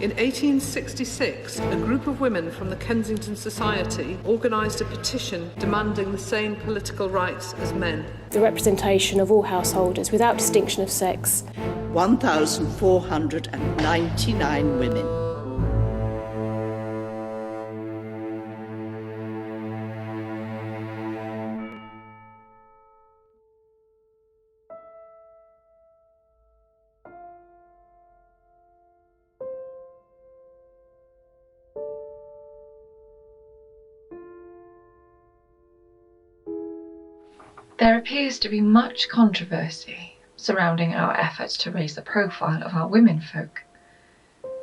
In 1866, a group of women from the Kensington Society organised a petition demanding the same political rights as men. The representation of all householders without distinction of sex. 1,499 women. There appears to be much controversy surrounding our efforts to raise the profile of our womenfolk.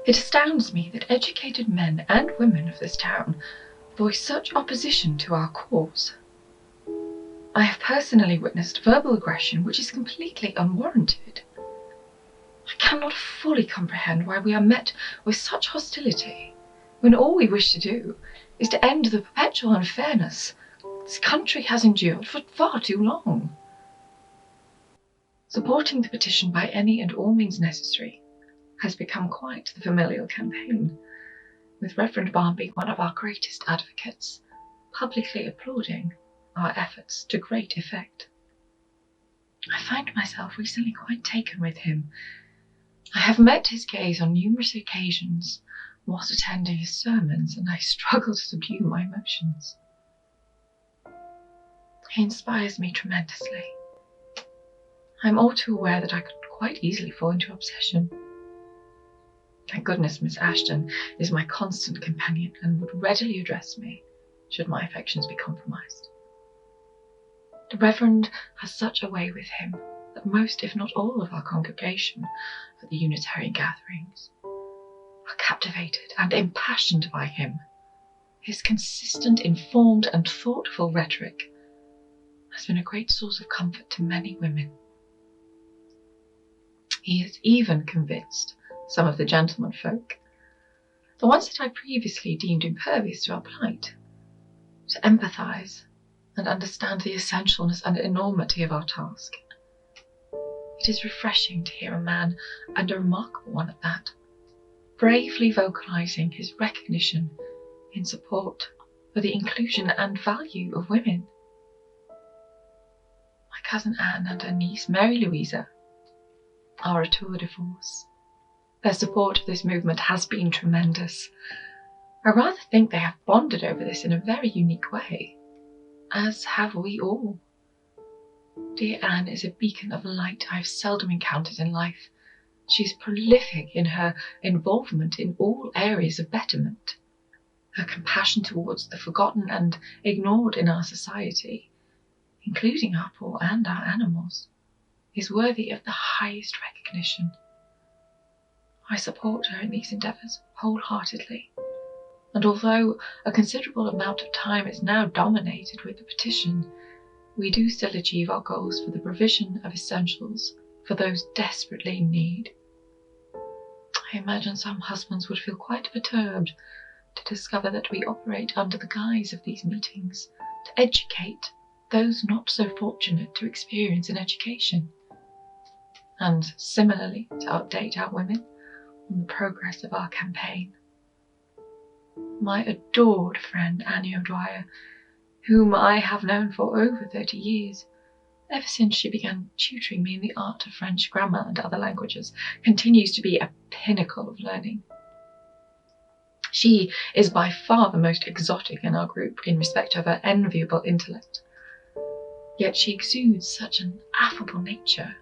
It astounds me that educated men and women of this town voice such opposition to our cause. I have personally witnessed verbal aggression which is completely unwarranted. I cannot fully comprehend why we are met with such hostility when all we wish to do is to end the perpetual unfairness this country has endured for far too long. Supporting the petition by any and all means necessary has become quite the familial campaign, with Reverend Barnby, one of our greatest advocates, publicly applauding our efforts to great effect. I find myself recently quite taken with him. I have met his gaze on numerous occasions whilst attending his sermons, and I struggle to subdue my emotions. He inspires me tremendously. I am all too aware that I could quite easily fall into obsession. Thank goodness Miss Ashton is my constant companion and would readily address me should my affections be compromised. The Reverend has such a way with him that most, if not all, of our congregation at the Unitarian gatherings are captivated and impassioned by him. His consistent, informed and thoughtful rhetoric has been a great source of comfort to many women. He has even convinced some of the gentlemen folk, the ones that I previously deemed impervious to our plight, to empathise and understand the essentialness and enormity of our task. It is refreshing to hear a man, and a remarkable one at that, bravely vocalising his recognition in support for the inclusion and value of women. My cousin Anne and her niece Mary Louisa are a tour de force. Their support of this movement has been tremendous. I rather think they have bonded over this in a very unique way, as have we all. Dear Anne is a beacon of light I have seldom encountered in life. She is prolific in her involvement in all areas of betterment. Her compassion towards the forgotten and ignored in our society, including our poor and our animals, is worthy of the highest recognition. I support her in these endeavours wholeheartedly, and although a considerable amount of time is now dominated with the petition, we do still achieve our goals for the provision of essentials for those desperately in need. I imagine some husbands would feel quite perturbed to discover that we operate under the guise of these meetings to educate those not so fortunate to experience an education, and similarly to update our women on the progress of our campaign. My adored friend Annie O'Dwyer, whom I have known for over 30 years, ever since she began tutoring me in the art of French grammar and other languages, continues to be a pinnacle of learning. She is by far the most exotic in our group in respect of her enviable intellect, yet she exudes such an affable nature.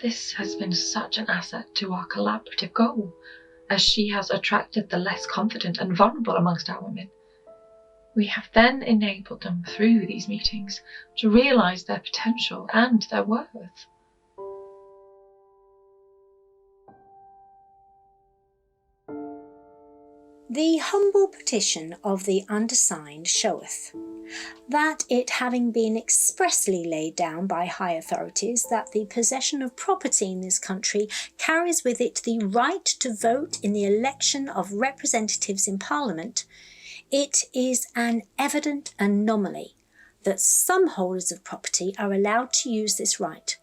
This has been such an asset to our collaborative goal, as she has attracted the less confident and vulnerable amongst our women. We have then enabled them through these meetings to realise their potential and their worth. The humble petition of the undersigned showeth that it having been expressly laid down by high authorities that the possession of property in this country carries with it the right to vote in the election of representatives in Parliament, it is an evident anomaly that some holders of property are allowed to use this right,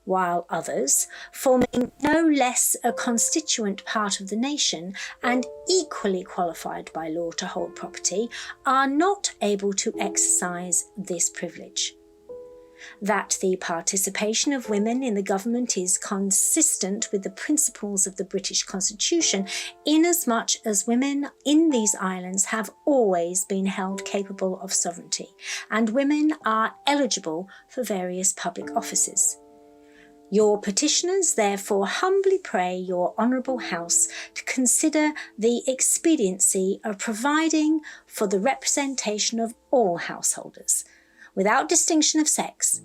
while others, forming no less a constituent part of the nation and equally qualified by law to hold property, are not able to exercise this privilege. That the participation of women in the government is consistent with the principles of the British Constitution, inasmuch as women in these islands have always been held capable of sovereignty, and women are eligible for various public offices. Your petitioners therefore humbly pray your Honourable House to consider the expediency of providing for the representation of all householders, without distinction of sex,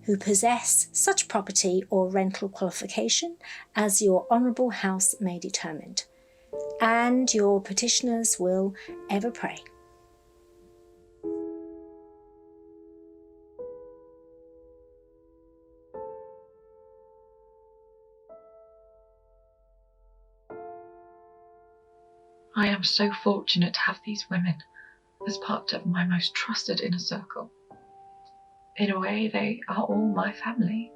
who possess such property or rental qualification as your Honourable House may determine. And your petitioners will ever pray. I am so fortunate to have these women as part of my most trusted inner circle. In a way, they are all my family.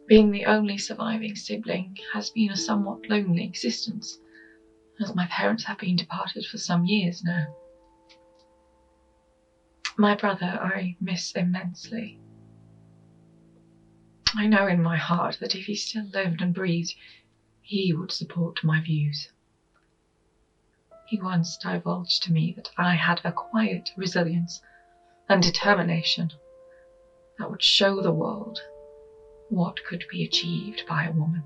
Being the only surviving sibling has been a somewhat lonely existence, as my parents have been departed for some years now. My brother I miss immensely. I know in my heart that if he still lived and breathed, he would support my views. He once divulged to me that I had a quiet resilience and determination that would show the world what could be achieved by a woman.